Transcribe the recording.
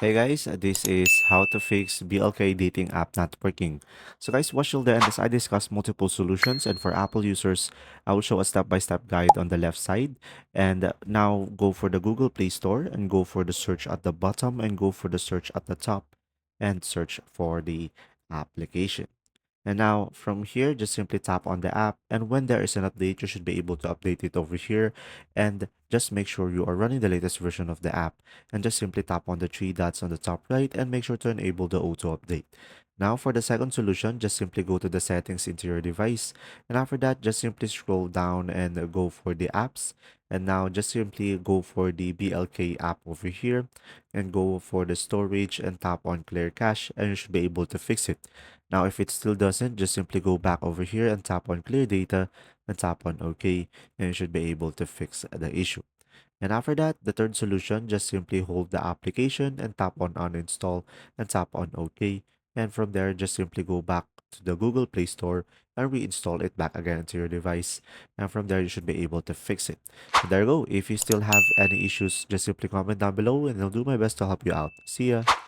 Hey guys, this is how to fix BLK Dating app not working. So guys, watch till the end as I discuss multiple solutions, and for Apple users, I will show a step-by-step guide on the left side. And now go for the Google Play Store and go for the search at the bottom and go for the search at the top and search for the application. And now from here, just simply tap on the app. And when there is an update, you should be able to update it over here. And just make sure you are running the latest version of the app. And just simply tap on the three dots on the top right and make sure to enable the auto update. Now for the second solution, just simply go to the settings into your device. And after that, just simply scroll down and go for the apps. And now just simply go for the BLK app over here and go for the storage and tap on clear cache and you should be able to fix it. Now, if it still doesn't, just simply go back over here and tap on clear data and tap on OK, and you should be able to fix the issue. And after that, the third solution, just simply hold the application and tap on uninstall and tap on OK. And from there, just simply go back to the Google Play Store and reinstall it back again into your device. And from there, you should be able to fix it. And there you go. If you still have any issues, just simply comment down below and I'll do my best to help you out. See ya.